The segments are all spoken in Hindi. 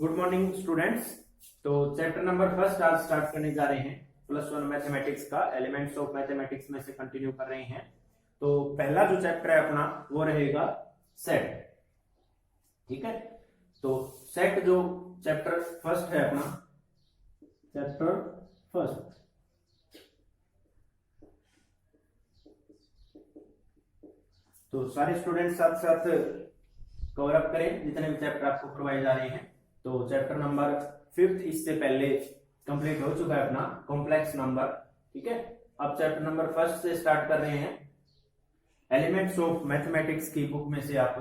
Good morning students. तो चैप्टर नंबर फर्स्ट आज स्टार्ट करने जा रहे हैं। +1 मैथमेटिक्स का एलिमेंट्स ऑफ मैथमेटिक्स में से कंटिन्यू कर रहे हैं। तो पहला जो चैप्टर है अपना वो रहेगा सेट। ठीक है, तो सेट जो चैप्टर फर्स्ट है अपना, चैप्टर फर्स्ट, तो सारे स्टूडेंट साथ साथ कवर अप करें जितने भी चैप्टर आपको करवाए जा रहे हैं। तो चैप्टर नंबर 5 इससे पहले कंप्लीट हो चुका है अपना कॉम्प्लेक्स नंबर। ठीक है, अब चैप्टर नंबर फर्स्ट से स्टार्ट कर रहे हैं। एलिमेंट्स ऑफ मैथमेटिक्स की बुक में से आप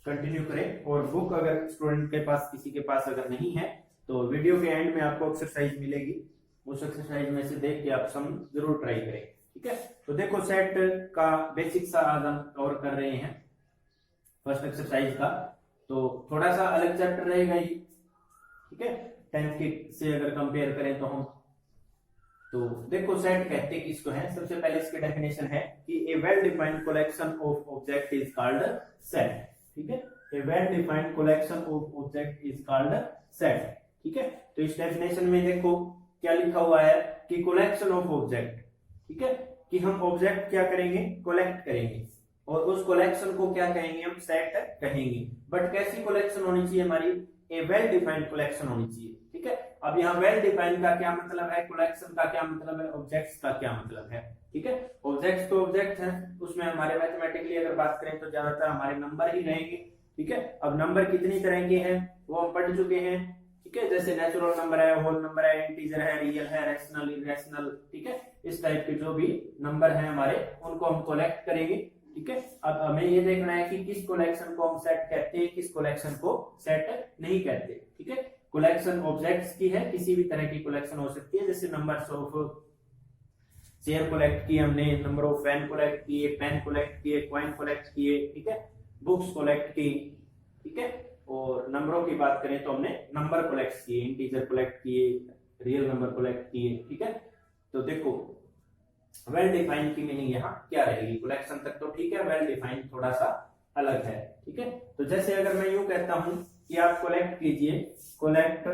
कंटिन्यू करें, और बुक अगर स्टूडेंट के पास किसी के पास अगर नहीं है तो वीडियो के एंड में आपको एक्सरसाइज मिलेगी, उस एक्सरसाइज में से देख के आप सम जरूर ट्राई करें। ठीक है, तो देखो सेट का बेसिक सा आज हम कवर कर रहे हैं फर्स्ट एक्सरसाइज का। तो थोड़ा सा अलग चैप्टर रहेगा ये। ठीक है, 10th के से अगर कंपेयर करें तो हम, तो देखो सेट कहते किसको है। सबसे पहले इसकी डेफिनेशन है कि a well defined collection of object is called set. ठीक है, a well defined collection of object is called set. ठीक है, तो इस डेफिनेशन में देखो क्या लिखा हुआ है कि कलेक्शन ऑफ ऑब्जेक्ट। ठीक है, कि हम ऑब्जेक्ट क्या करेंगे, कलेक्ट करेंगे, और उस कलेक्शन को क्या कहेंगे, हम सेट कहेंगे। बट कैसी कलेक्शन होनी चाहिए हमारी, ए वेल डिफाइंड कलेक्शन होनी चाहिए। ठीक है, अब यहाँ वेल डिफाइंड का क्या मतलब है, कलेक्शन का क्या मतलब है, ऑब्जेक्ट्स का क्या मतलब है। ठीक है, ऑब्जेक्ट्स तो ऑब्जेक्ट है, उसमें हमारे मैथमेटिकली अगर बात करें तो ज्यादातर हमारे नंबर ही रहेंगे। ठीक है, अब नंबर कितनी तरह के हैं वो हम पढ़ चुके हैं। ठीक है, जैसे नेचुरल नंबर है, होल नंबर है, इंटीजर है, रियल है, रैशनल, इरेशनल। ठीक है, इस टाइप के जो भी नंबर हैं हमारे उनको हम कलेक्ट करेंगे। ठीक है, अब हमें ये देखना है कि किस कलेक्शन को हम सेट कहते हैं, किस कलेक्शन को सेट नहीं कहते। ठीक है, कलेक्शन ऑब्जेक्ट्स की है, किसी भी तरह की कलेक्शन हो सकती है, जैसे नंबर्स ऑफ चेयर कलेक्ट किए हमने, नंबर ऑफ पेन कलेक्ट किए, पेन कलेक्ट किए, कॉइन कलेक्ट किए। ठीक है, बुक्स कलेक्ट की। ठीक है, और नंबरों की बात करें तो हमने नंबर कलेक्ट किए, इंटीजर कलेक्ट किए, रियल नंबर कलेक्ट किए। ठीक है, तो देखो वेल डिफाइंड की मीनिंग यहाँ क्या रहेगी, कलेक्शन तक तो ठीक है, वेल डिफाइंड थोड़ा सा अलग है। ठीक है, तो जैसे अगर मैं यूं कहता हूं कि आप कलेक्ट कीजिए, collect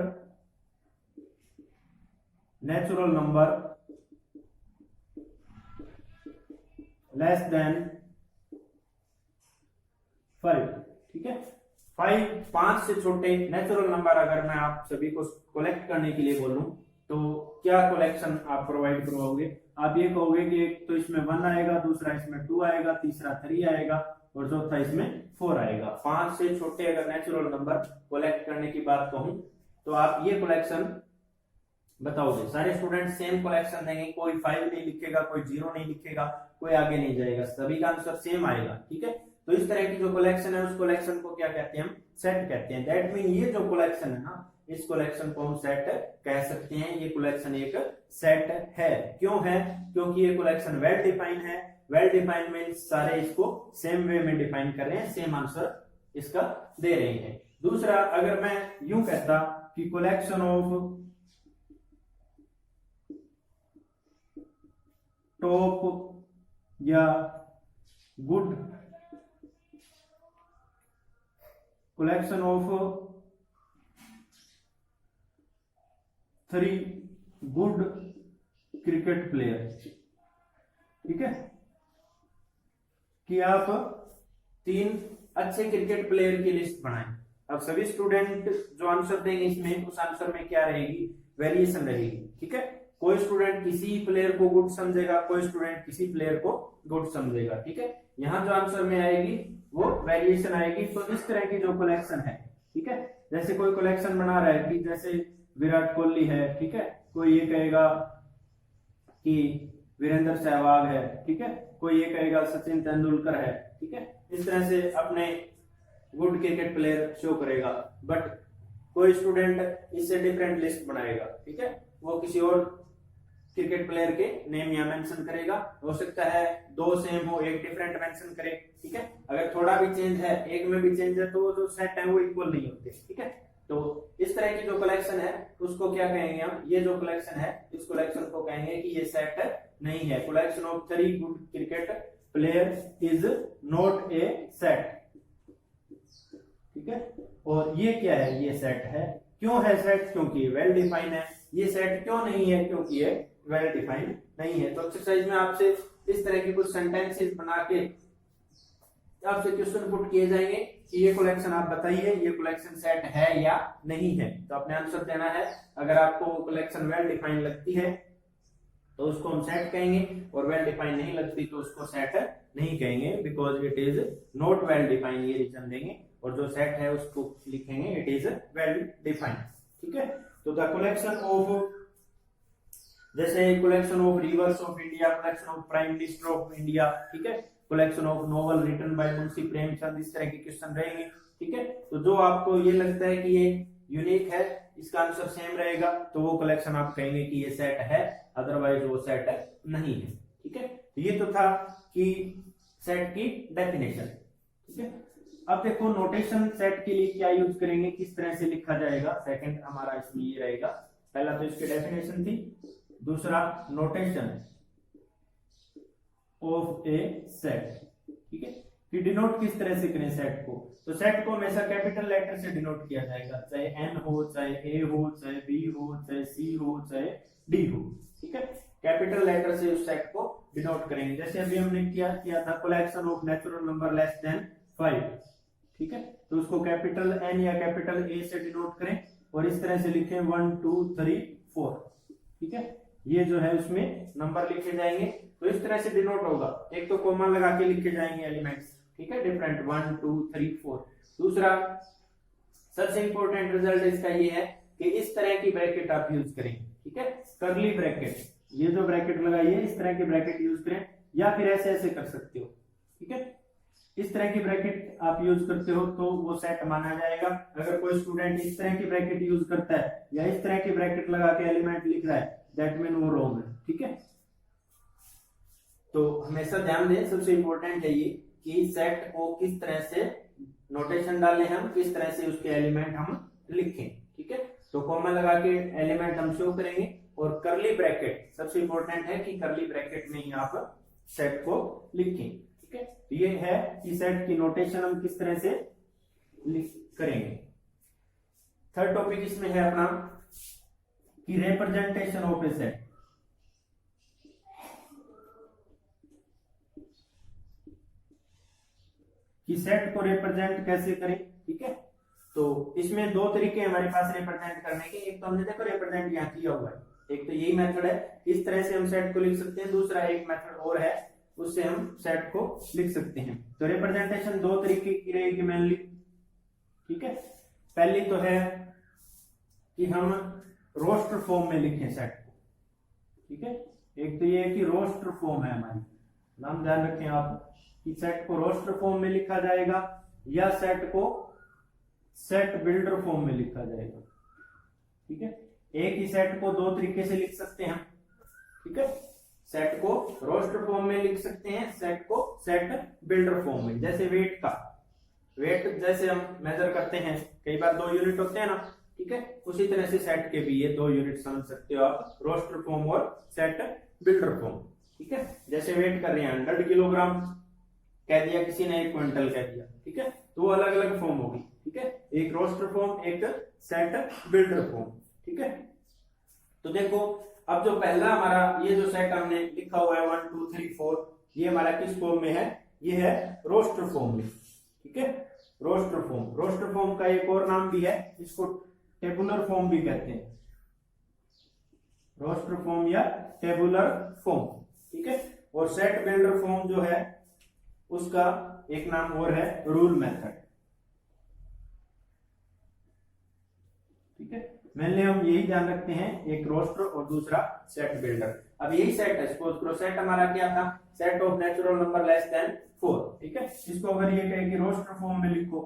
natural number less then 5। ठीक है, 5 से छोटे नेचुरल नंबर अगर मैं आप सभी को कलेक्ट करने के लिए बोलूं तो क्या कलेक्शन आप प्रोवाइड करवाओगे। आप ये कहोगे कि एक तो इसमें 1 आएगा, दूसरा इसमें 2 आएगा, तीसरा 3 आएगा, और चौथा इसमें 4 आएगा। 5 से छोटे अगर नेचुरल नंबर कलेक्ट करने की बात कहूं तो आप ये कलेक्शन बताओगे। सारे स्टूडेंट सेम कलेक्शन देंगे, कोई 5 नहीं लिखेगा, कोई 0 नहीं लिखेगा, कोई आगे नहीं जाएगा, सभी का आंसर सेम आएगा। ठीक है, तो इस तरह की जो कलेक्शन है उस कलेक्शन को क्या कहते हैं, हम सेट कहते हैं। दैट मीन ये जो कलेक्शन है ना, इस कलेक्शन को हम सेट कह सकते हैं। ये कलेक्शन एक सेट है। क्यों है, क्योंकि ये कलेक्शन वेल डिफाइन है। वेल डिफाइन मींस सारे इसको सेम वे में डिफाइन कर रहे हैं, सेम आंसर इसका दे रहे हैं। दूसरा, अगर मैं यूं कहता कि कलेक्शन ऑफ टॉप या good, collection of 3 good cricket player. ठीक है, कि आप 3 अच्छे क्रिकेट प्लेयर की लिस्ट बनाएं। अब सभी स्टूडेंट जो आंसर देंगे इसमें, उस आंसर में क्या रहेगी, वेरिएशन रहेगी। ठीक है, कोई स्टूडेंट किसी प्लेयर को गुड समझेगा, कोई स्टूडेंट किसी प्लेयर को गुड समझेगा। ठीक है, यहाँ जो आंसर में आएगी वो वेरिएशन आएगी। तो इस तरह की जो कलेक्शन है, ठीक है, जैसे कोई कलेक्शन बना रहा है कि जैसे विराट कोहली है, ठीक है, कोई ये कहेगा कि वीरेंद्र सहवाग है, ठीक है, कोई ये कहेगा सचिन तेंदुलकर है। ठीक है, इस तरह से अपने गुड क्रिकेट प्लेयर शो करेगा। बट कोई स्टूडेंट इससे डिफरेंट लिस्ट बनाएगा। ठीक है, वो किसी और क्रिकेट प्लेयर के नेम यहाँ मेंशन करेगा। हो सकता है 2 सेम हो, एक डिफरेंट मेंशन करे। ठीक है, अगर थोड़ा भी चेंज है, एक में भी चेंज है, तो जो सेट है वो इक्वल नहीं होते। ठीक है, तो इस तरह की जो कलेक्शन है उसको क्या कहेंगे हम, ये जो कलेक्शन है इस कलेक्शन को कहेंगे कि ये सेट नहीं है। Collection of 3 good cricket player is not a set. ठीक है। और ये क्या है, ये सेट है। क्यों है सेट? क्योंकि वेल डिफाइन है। ये सेट क्यों नहीं है? क्योंकि ये वेल डिफाइन नहीं है। तो एक्सरसाइज में आपसे इस तरह की कुछ सेंटेंसेस बना के आपसे क्वेश्चन पुट किए जाएंगे कि ये कलेक्शन आप बताइए, ये कलेक्शन सेट है या नहीं है। तो आपने आंसर देना है। अगर आपको कलेक्शन वेल डिफाइन लगती है तो उसको हम सेट कहेंगे, और वेल डिफाइन नहीं लगती तो उसको सेट नहीं कहेंगे, because it is not well define, ये रीजन देंगे। और जो सेट है उसको लिखेंगे इट इज वेल डिफाइंड। ठीक है। तो द कलेक्शन ऑफ, जैसे collection of rivers of India, collection of prime minister of India, ठीक है, collection of novel written by Munshi Premchand, इस तरह के क्वेश्चन रहेंगे। ठीक है। तो जो आपको ये लगता है कि ये यूनिक है, इसका आंसर सेम रहेगा, तो वो कलेक्शन आप कहेंगे कि ये सेट है, अदरवाइज वो सेट नहीं है। ठीक है। तो ये तो था कि सेट की डेफिनेशन। ठीक है। अब देखो नोटेशन सेट के लिए क्या यूज करेंगे, किस तरह से लिखा जाएगा। सेकंड हमारा इसमें ये रहेगा। पहला तो इसकी डेफिनेशन थी, दूसरा नोटेशन ऑफ ए सेट। ठीक है। कि डिनोट किस तरह से करें सेट को। तो सेट को हमेशा कैपिटल लेटर से डिनोट किया जाएगा, चाहे एन हो, चाहे ए हो, चाहे बी हो, चाहे सी हो, चाहे डी हो। ठीक है। कैपिटल लेटर से उस सेट को डिनोट करेंगे। जैसे अभी हमने किया था collection of natural number less then 5। ठीक है। तो उसको कैपिटल एन या कैपिटल ए से डिनोट करें और इस तरह से लिखें 1 2 3 4। ठीक है। ये जो है उसमें नंबर लिखे जाएंगे, तो इस तरह से डिनोट होगा। एक तो कॉमा लगा के लिखे जाएंगे एलिमेंट्स, ठीक है, डिफरेंट 1 2 3 4। दूसरा सबसे इंपॉर्टेंट रिजल्ट इसका ये है कि इस तरह की ब्रैकेट आप यूज करें। ठीक है। कर्ली ब्रैकेट, ये जो ब्रैकेट लगाइए इस तरह की ब्रैकेट यूज करें, या फिर ऐसे ऐसे कर सकते हो। ठीक है। इस तरह की ब्रैकेट आप यूज करते हो तो वो सेट माना जाएगा। अगर कोई स्टूडेंट इस तरह की ब्रैकेट यूज करता है या इस तरह की ब्रैकेट लगा के एलिमेंट लिख रहा है, दैट मीन वो रॉन्ग है। ठीक है। तो हमेशा ध्यान दें, सबसे इंपॉर्टेंट है ये कि सेट को किस तरह से नोटेशन डालें, हम किस तरह से उसके एलिमेंट हम लिखें। ठीक है। तो कॉमा लगा के एलिमेंट हम शो करेंगे, और करली ब्रैकेट सबसे इंपॉर्टेंट है कि करली ब्रैकेट में ही आप सेट को लिखें। ठीक है। तो ये है कि सेट की नोटेशन हम किस तरह से करेंगे। थर्ड टॉपिक इसमें है अपना कि रिप्रेजेंटेशन ऑफ ए सेट। कि सेट को रिप्रेजेंट कैसे करें। ठीक है। तो इसमें दो तरीके हमारे पास रिप्रेजेंट करने के। एक तो हमने देखो रिप्रेजेंट यहाँ किया हुआ है, एक तो यही मेथड है, इस तरह से हम सेट को लिख सकते हैं। दूसरा एक मेथड और है, उससे हम सेट को लिख सकते हैं। तो रिप्रेजेंटेशन दो तरीके की रहेगी मेनली। ठीक है। पहली तो है कि हम रोस्टर फॉर्म में लिखें सेट को। ठीक है। एक तो ये है कि रोस्टर फॉर्म है हमारी, नाम ध्यान रखें आप कि सेट को रोस्टर फॉर्म में लिखा जाएगा या सेट को सेट बिल्डर फॉर्म में लिखा जाएगा। ठीक है। एक ही सेट को दो तरीके से लिख सकते हैं। ठीक है। सेट को रोस्टर फॉर्म में लिख सकते हैं, सेट को सेट बिल्डर फॉर्म में। जैसे वेट का, वेट जैसे हम मेजर करते हैं, कई बार 2 यूनिट होते हैं ना। ठीक है। उसी तरह से सेट के भी ये 2 यूनिट समझ सकते हो आप, रोस्टर फॉर्म और सेट बिल्डर फॉर्म। ठीक है। जैसे वेट कर रहे हैं 100 किलोग्राम कह दिया किसी ने, 1 क्विंटल कह दिया। ठीक है। तो वो अलग अलग फॉर्म होगी। ठीक है। एक रोस्टर फॉर्म, एक सेट बिल्डर फॉर्म। ठीक है। तो देखो अब जो पहला हमारा ये जो सेट हमने लिखा हुआ है 1 2 3 4, ये हमारा किस फॉर्म में है, ये है रोस्टर फॉर्म में। ठीक है। रोस्टर फॉर्म, रोस्टर फॉर्म का एक और नाम भी है, इसको टेबुलर फॉर्म भी कहते हैं, रोस्टर फॉर्म या टेबुलर फॉर्म। ठीक है। और सेट बिल्डर फॉर्म जो है उसका एक नाम और है रूल मेथड। ठीक है। मेनली हम यही ध्यान रखते हैं, एक रोस्टर और दूसरा सेट बिल्डर। अब यही सेट है, सपोज करो सेट हमारा क्या था, set of natural number less then 4। ठीक है। इसको अगर ये कहे कि रोस्टर फॉर्म में लिखो,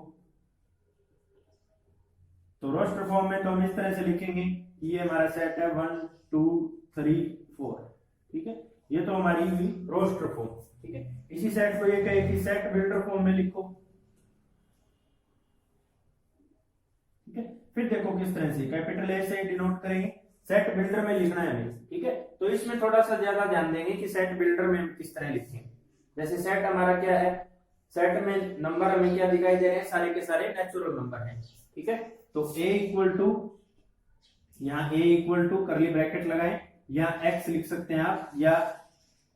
तो रोस्टर फॉर्म में तो हम इस तरह से लिखेंगे कि ये हमारा सेट है 1 2 3 4। ठीक है। ये तो हमारी हुई रोस्टर फॉर्म। ठीक है। इसी सेट को ये कहे कि सेट बिल्डर फॉर्म में लिखो। ठीक है। फिर देखो किस तरह से कैपिटल ए से डिनोट करेंगे, सेट बिल्डर में लिखना है हमें। ठीक है। तो इसमें थोड़ा सा ज्यादा ध्यान देंगे कि सेट बिल्डर में किस तरह लिखें। जैसे सेट हमारा क्या है, सेट में नंबर हमें क्या दिखाई दे रहे हैं, सारे के सारे नेचुरल नंबर हैं, ठीक है। तो a इक्वल टू, यहाँ a equal to curly bracket लगाएं, या x लिख सकते हैं आप, या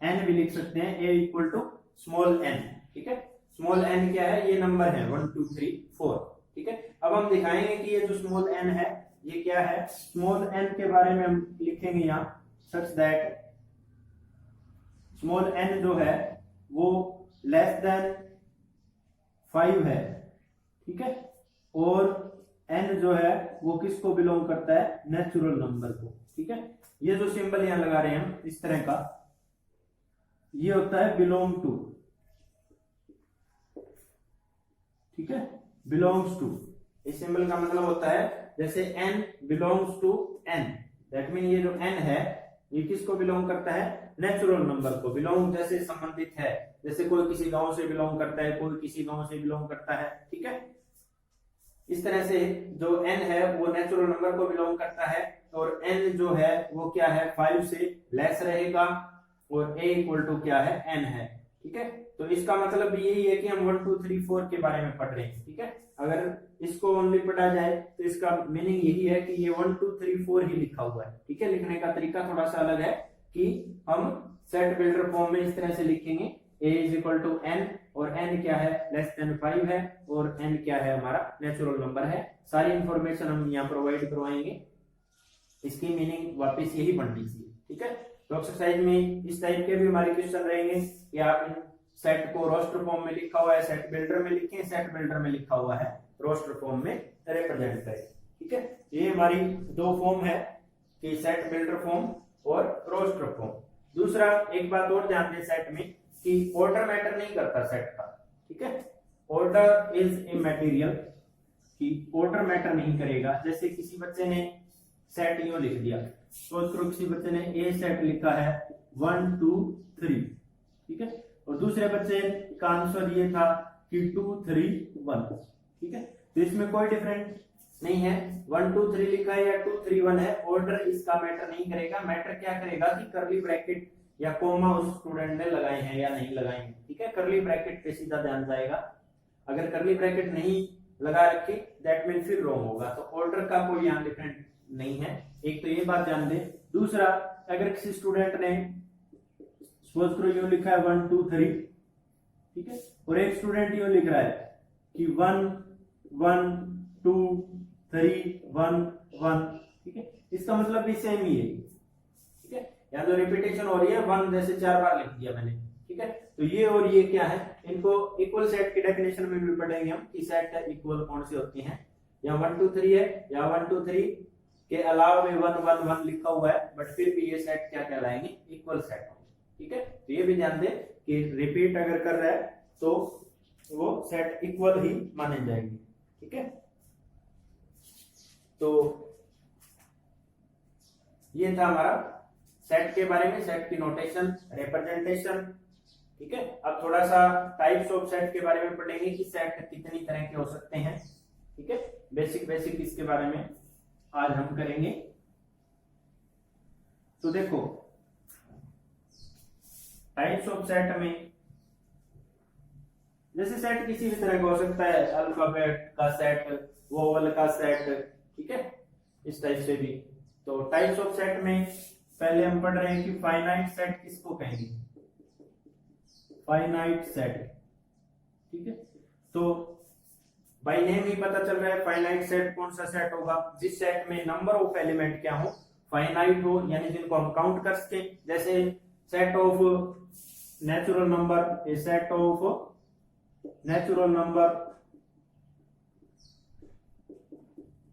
n भी लिख सकते हैं, a equal to small n, ठीक है। स्मॉल n क्या है, ये नंबर है 1 2 3 4, ठीक है। अब हम दिखाएंगे कि ये जो स्मॉल n है ये क्या है। स्मॉल n के बारे में हम लिखेंगे यहाँ सच दैट स्मॉल n जो है वो लेस देन 5 है, ठीक है। और n जो है वो किसको बिलोंग करता है, नेचुरल नंबर को, ठीक है। ये जो सिंबल यहां लगा रहे हैं हम इस तरह का, ये होता है बिलोंग टू, ठीक है, बिलोंग्स टू। इस सिंबल का मतलब होता है जैसे n belongs to n, that mean ये जो n है ये किसको बिलोंग करता है, नेचुरल नंबर को। बिलोंग जैसे संबंधित है, जैसे कोई किसी गांव से बिलोंग करता है, कोई किसी गांव से बिलोंग करता है, ठीक है। इस तरह से जो n है वो नेचुरल नंबर को बिलोंग करता है, और n जो है वो क्या है, 5 से लेस रहेगा, और a इक्वल टू क्या है, n है, ठीक है। तो इसका मतलब यही है कि हम 1 2 3 4 के बारे में पढ़ रहे हैं, ठीक है। अगर इसको ओनली पढ़ा जाए तो इसका मीनिंग यही है कि ये 1 2 3 4 ही लिखा हुआ है, ठीक है। लिखने का तरीका थोड़ा सा अलग है कि हम सेट बिल्डर फॉर्म में इस तरह से लिखेंगे, a is equal to n, और n क्या है, लेस देन 5 है, और n क्या है, हमारा नेचुरल नंबर है। सारी इंफॉर्मेशन हम यहाँ प्रोवाइड करवाएंगे, इसकी मीनिंग वापस यही बननी चाहिए, ठीक है। तो एक्सरसाइज में इस टाइप के भी हमारे क्वेश्चन रहेंगे कि आप इन सेट को रोस्टर फॉर्म में लिखा हुआ है सेट बिल्डर में लिखें, सेट बिल्डर में लिखा हुआ है रोस्टर फॉर्म में रिप्रेजेंट करें, ठीक है। ये हमारी दो फॉर्म है कि सेट बिल्डर फॉर्म और रोस्टर फॉर्म। दूसरा एक बात और ध्यान दें सेट में कि ऑर्डर मैटर नहीं करता सेट का, ठीक है। ऑर्डर इज इमैटेरियल, कि ऑर्डर मैटर नहीं करेगा। जैसे किसी बच्चे ने सेट यूं लिख दिया, सोच करो किसी बच्चे ने ए सेट लिखा है 1 2 3, ठीक है, और दूसरे बच्चे का आंसर ये था कि 2 3 1, ठीक है। तो इसमें कोई डिफरेंस नहीं है, 1 2 3 लिखा है या 2 3 1 है, ऑर्डर इसका मैटर नहीं करेगा। मैटर क्या करेगा कि करली ब्रैकेट या कोमा उस स्टूडेंट ने लगाए हैं या नहीं लगाए हैं, ठीक है। करली ब्रैकेट पे सीधा ध्यान जाएगा, अगर करली ब्रैकेट नहीं लगा रखी दैट मीन फिर रॉन्ग होगा। तो ऑर्डर का कोई यहाँ डिफरेंट नहीं है, एक तो ये बात ध्यान दें। दूसरा, अगर किसी स्टूडेंट ने सपोज करो यूं लिखा है 1 2 3, ठीक है, और एक स्टूडेंट यूं लिख रहा है कि 1 1 2 3 1 1, ठीक है, इसका मतलब भी सेम ही है, ठीक है। यहाँ जो रिपीटेशन हो रही है 1 जैसे 4 बार लिख दिया मैंने, ठीक है। तो ये और ये क्या है, इनको इक्वल सेट की डेफिनेशन में भी पढ़ेंगे हम कि सेट इक्वल कौन सी होती हैं। यहाँ 1 2 3 है, यहाँ 1 2 3 के अलावा में 1 1 1 लिखा हुआ है, बट फिर भी ये सेट क्या कहलाएंगे, इक्वल सेट होंगे, ठीक है। तो ये भी ध्यान दें कि रिपीट अगर कर रहा है तो वो सेट इक्वल ही माने जाएंगे, ठीक है। तो ये था हमारा सेट के बारे में, सेट की नोटेशन, रिप्रेजेंटेशन, ठीक है। अब थोड़ा सा टाइप्स ऑफ सेट के बारे में पढ़ेंगे कि सेट कितनी तरह के हो सकते हैं, ठीक है। बेसिक इसके बारे में आज हम करेंगे। तो देखो टाइप्स ऑफ सेट में, जैसे सेट किसी भी तरह का हो सकता है, अल्फाबेट का सेट, वोवल का सेट, ठीक है, इस टाइप से भी। तो टाइप्स ऑफ सेट में पहले हम पढ़ रहे हैं कि फाइनाइट सेट किसको कहेंगे, फाइनाइट सेट, ठीक है। तो बाय नेम ही पता चल रहा है फाइनाइट सेट कौन सा सेट होगा, जिस सेट में नंबर ऑफ एलिमेंट क्या हो, फाइनाइट हो, यानी जिनको हम काउंट कर सके। जैसे set of natural number, A set of natural number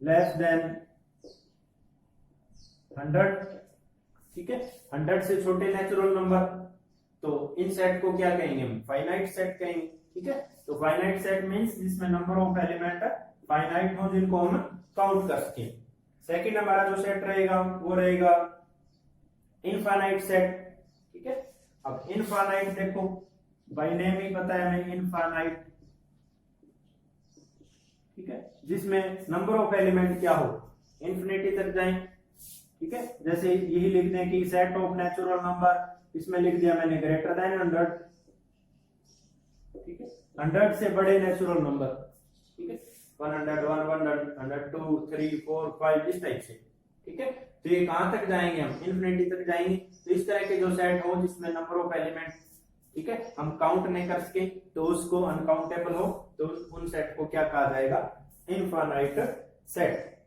less then 100, ठीक है, 100 से छोटे नेचुरल नंबर, तो इन सेट को क्या कहेंगे हम, फाइनाइट सेट कहेंगे, ठीक है। तो फाइनाइट सेट मींस जिसमें नंबर ऑफ एलिमेंट फाइनाइट हो, जिनको हम काउंट कर सके। सेकंड हमारा जो सेट रहेगा वो रहेगा इनफाइनाइट सेट, ठीक है। अब इनफाइनाइट देखो बाय नेम ही पता है हमें, इनफाइनाइट, ठीक है, जिसमें नंबर ऑफ एलिमेंट क्या हो, इन्फिनिटी तक जाए, ठीक है। जैसे यही लिख दें कि सेट ऑफ नेचुरल नंबर, इसमें लिख दिया मैंने ग्रेटर देन 100, ठीक है, 100 से बड़े नेचुरल नंबर, ठीक है, 101, 102, 3, 4, 5 इस टाइप से, ठीक है। तो ये कहां तक जाएंगे, हम इन्फिनिटी तक जाएंगे। तो इस तरह के जो सेट हो जिसमें नंबर ऑफ एलिमेंट, ठीक है, हम काउंट नहीं कर सके तो उसको अनकाउंटेबल हो तो उन सेट को क्या कहा जाएगा, इनफाइनाइट सेट,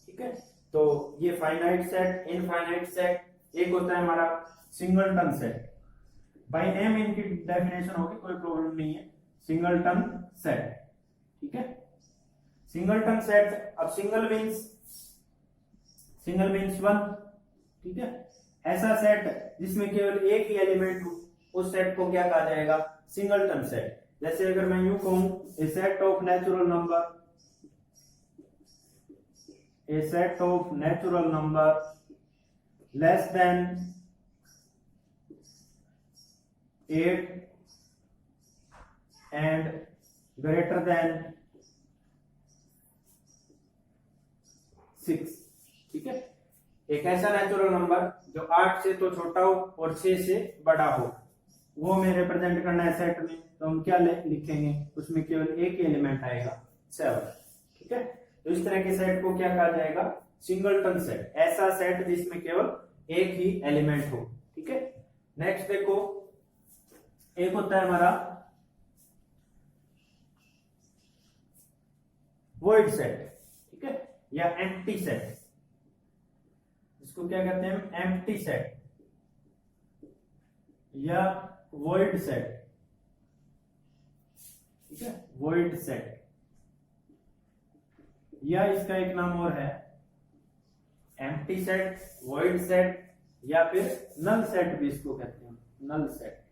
ठीक है। तो ये फाइनाइट सेट, इनफाइनाइट सेट, एक होता है हमारा सिंगलटन सेट, बाय नेम इनकी डेफिनेशन होगी, कोई प्रॉब्लम नहीं है, सिंगलटन सेट, ठीक है। सिंगलटन सेट, अब सिंगल मीन्स 1, ठीक है। ऐसा सेट जिसमें केवल एक ही एलिमेंट हो उस सेट को क्या कहा जाएगा, सिंगलटन सेट। जैसे अगर मैं यूं कहूं, a set of natural number less than 8 and greater than 6, ठीक है। एक ऐसा नेचुरल नंबर जो 8 से तो छोटा हो और 6 से बड़ा हो, वो हमें रिप्रेजेंट करना है सेट में, तो हम क्या लिखेंगे, उसमें केवल एक ही एलिमेंट आएगा 7, ठीक है। तो इस तरह के सेट को क्या कहा जाएगा, सिंगलटन सेट, ऐसा सेट जिसमें केवल एक ही एलिमेंट हो, ठीक है। नेक्स्ट देखो, एक होता है हमारा वॉइड सेट, ठीक है, या एम्प्टी सेट, इसको क्या कहते हैं, एम्प्टी सेट या वॉइड सेट, ठीक है, वॉइड सेट, या इसका एक नाम और है एम्प्टी सेट, वॉइड सेट, या फिर नल सेट भी इसको कहते हैं, नल सेट,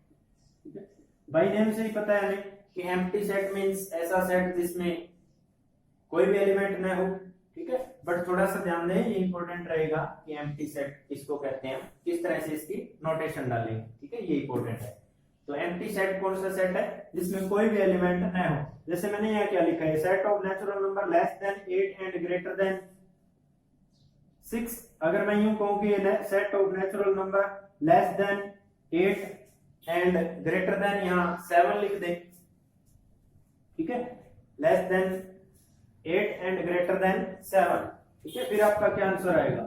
ठीक है। बाय नेम से ही पता है हमें कि एम्प्टी सेट मींस ऐसा सेट जिसमें कोई भी एलिमेंट ना हो, ठीक है। बट थोड़ा सा ध्यान दें, ये इंपॉर्टेंट रहेगा कि एम्प्टी सेट किसको कहते हैं, किस तरह से इसकी नोटेशन डालेंगे, ठीक है, ये इंपॉर्टेंट है। तो एम्प्टी सेट कौन सा सेट है, जिसमें कोई भी एलिमेंट ना हो। जैसे मैंने यहाँ क्या लिखा है, set of natural number less than 8 and greater than 6। अगर मैं यूं कहूं कि set of natural number less than 8 and greater then यहां 7 लिख दे, ठीक है, less than 8 and greater then 7, ठीक है। फिर आपका क्या आंसर आएगा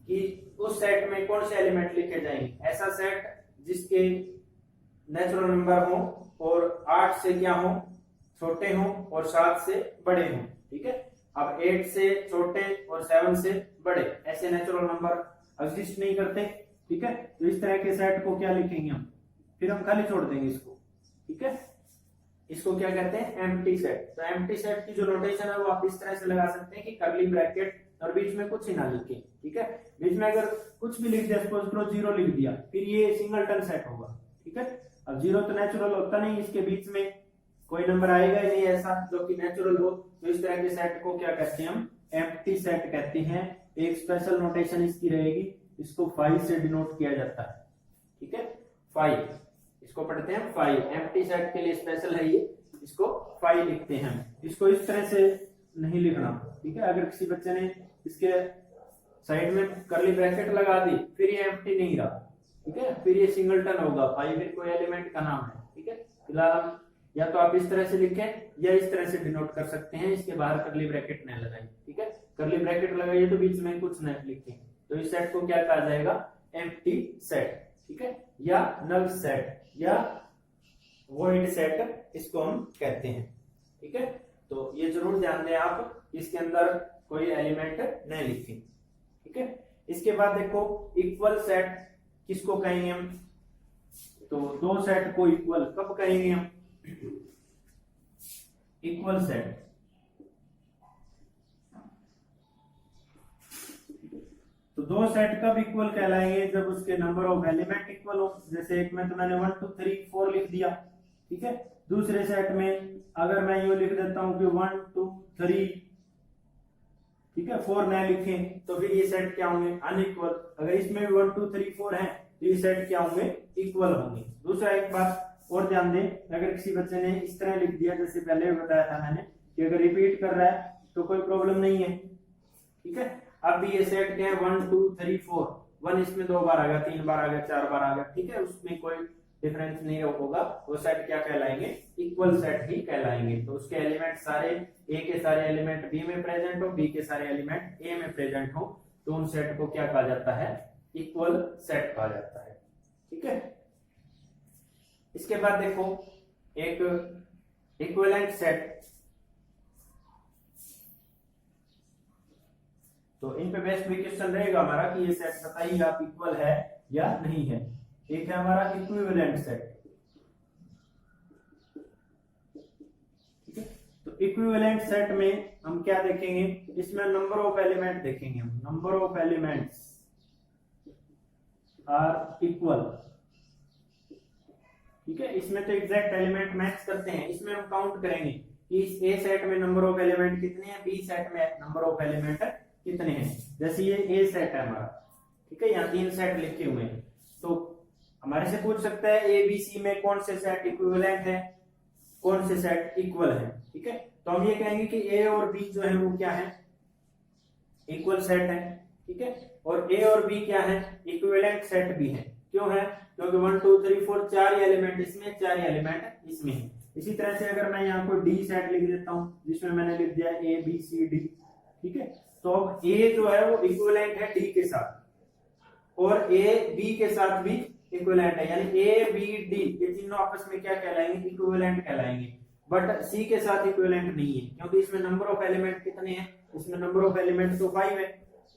कि उस सेट में कौन से एलिमेंट लिखे जाएंगे, ऐसा सेट जिसके नेचुरल नंबर हो और 8 से क्या हो, छोटे हो, और 7 से बड़े हो, ठीक है। अब 8 से छोटे और 7 से बड़े ऐसे नेचुरल नंबर एग्जिस्ट नहीं करते, ठीक है। तो इस तरह के सेट को क्या लिखेंगे हम, फिर हम खाली छोड़ देंगे इसको, ठीक है। इसको क्या कहते हैं, एम्प्टी सेट। तो एम्प्टी सेट की जो नोटेशन है वो आप इस तरह से लगा सकते हैं कि कर्ली ब्रैकेट और बीच में कुछ ही ना लिखे, ठीक है। बीच में अगर कुछ भी लिख दिया, सपोज करो 0 लिख दिया, फिर ये सिंगलटन सेट होगा, ठीक है। अब 0 तो नेचुरल होता नहीं, इसके बीच में कोई नंबर आएगा ही नहीं ऐसा जो कि नेचुरल हो, तो इस तरह के सेट को क्या कहते हैं, हम एम्प्टी सेट कहते हैं। एक स्पेशल नोटेशन इसकी रहेगी, इसको 5 से डिनोट किया जाता है, ठीक है, 5, इसको पढ़ते हैं 5, एम्प्टी सेट के लिए स्पेशल है ये, इसको 5 लिखते हैं। इसको इस तरह से नहीं लिखना, ठीक है। अगर किसी बच्चे ने इसके साइड में कर्ली ब्रैकेट लगा दी, फिर ये एम्प्टी नहीं रहा, ठीक है, फिर ये सिंगलटन होगा, 5 फिर कोई एलिमेंट का नाम है, ठीक है। फिलहाल हम या तो आप इस तरह से लिखें या इस तरह से डिनोट कर सकते हैं, इसके बाहर कर्ली ब्रैकेट न लगाइए, ठीक है। कर्ली ब्रैकेट लगाइए तो बीच में कुछ न लिखें, तो इस सेट को क्या कहा जाएगा, एम्प्टी सेट, ठीक है, या नल सेट या वॉइड सेट इसको हम कहते हैं, ठीक है। तो ये जरूर ध्यान दें आप, इसके अंदर कोई एलिमेंट नहीं लिखें, ठीक है। इसके बाद देखो इक्वल सेट किसको कहेंगे हम, तो दो सेट को इक्वल कब कहेंगे हम, इक्वल सेट, तो दो सेट कब इक्वल कहलाएंगे, जब उसके नंबर ऑफ एलिमेंट इक्वल हो। जैसे एक में तो मैंने 1 2 3 4 लिख दिया, ठीक है। दूसरे सेट में अगर मैं यूं लिख देता हूं कि 1 2 3, ठीक है, 4 न लिखें, तो फिर ये सेट क्या होंगे, अनइक्वल। अगर इसमें भी 1 2 3 4 है तो ये सेट क्या होंगे, इक्वल होंगे। दूसरा एक बात और ध्यान दें, अगर किसी बच्चे ने इस तरह लिख दिया, जैसे पहले भी बताया था मैंने कि अगर रिपीट कर रहा है तो कोई प्रॉब्लम नहीं है, ठीक है। अब भी ये सेट क्या है, 1 2 3 4, 1 इसमें 2 बार आ गया, 3 बार आ गया, 4 बार आ गया, ठीक है, उसमें कोई डिफरेंस नहीं होगा, वो सेट क्या कहलाएंगे, इक्वल सेट ही कहलाएंगे। तो उसके एलिमेंट सारे, ए के सारे एलिमेंट बी में प्रेजेंट हो, बी के सारे एलिमेंट ए में प्रेजेंट हो, तो उन सेट को क्या कहा जाता है, इक्वल सेट कहा जाता है। ठीक है। इसके बाद देखो एक इक्विवेलेंट सेट, तो इन पे बेस्ट भी क्वेश्चन रहेगा हमारा कि ये सेट बताइए आप इक्वल है या नहीं है। एक है हमारा इक्विवेलेंट सेट। ठीक है। तो इक्विवेलेंट सेट में हम क्या देखेंगे, इसमें नंबर ऑफ एलिमेंट देखेंगे हम, number of elements are equal. ठीक है। इसमें तो एग्जैक्ट एलिमेंट मैच करते हैं, इसमें हम काउंट करेंगे कि इस ए सेट में नंबर ऑफ एलिमेंट कितने हैं, बी सेट में नंबर ऑफ एलिमेंट कितने हैं। जैसे ये ए सेट है हमारा, ठीक है, यहाँ 3 सेट लिखे हुए हैं, तो हमारे से पूछ सकता है ए बी सी में कौन से सेट इक्विवेलेंट है, कौन से सेट इक्वल है। ठीक है। तो हम ये कहेंगे कि ए और बी जो है वो क्या है, इक्वल सेट है। ठीक है। और ए और बी क्या है, इक्विवेलेंट सेट भी है। क्यों है, क्योंकि 1 2 3 4 4 एलिमेंट इसमें, 4 एलिमेंट इसमें है। इसी तरह से अगर मैं यहाँ को डी सेट लिख देता हूं, जिसमें मैंने लिख दिया ए बी सी डी। ठीक है। तो अब ए जो है वो इक्विवेलेंट है डी के साथ, और ए बी के साथ भी इक्विवेलेंट है, यानी ए बी डी ये तीनों आपस में क्या कहलाएंगे, इक्विवेलेंट कहलाएंगे। बट सी के साथ इक्विवेलेंट नहीं है, क्योंकि इसमें नंबर ऑफ एलिमेंट कितने हैं, इसमें नंबर ऑफ एलिमेंट तो 5 है।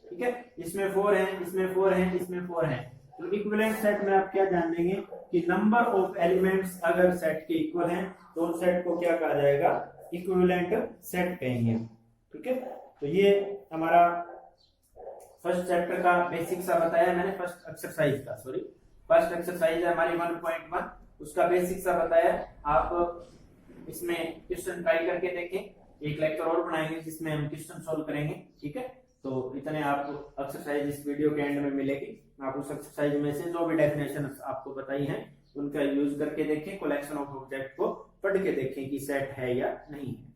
ठीक है। इसमें 4 है, इसमें 4 है, इसमें 4 है। तो इक्विवेलेंट सेट में आप क्या जान लेंगे कि नंबर ऑफ एलिमेंट्स अगर सेट के इक्वल हैं तो उस सेट को क्या कहा जाएगा, इक्विवेलेंट सेट कहेंगे। ठीक है। तो ये हमारा फर्स्ट चैप्टर का बेसिक सा बताया मैंने, फर्स्ट एक्सरसाइज है हमारी 1.1, उसका बेसिक सा बताया। आप इसमें क्वेश्चन ट्राई करके देखें, एक लेक्चर और बनाएंगे जिसमें हम क्वेश्चन सोल्व करेंगे। ठीक है। तो इतने आपको एक्सरसाइज इस वीडियो के एंड में मिलेगी। आप उस एक्सरसाइज में से जो भी डेफिनेशन आपको बताई हैं उनका यूज करके देखें, कलेक्शन ऑफ ऑब्जेक्ट को पढ़ के देखें कि सेट है या नहीं है।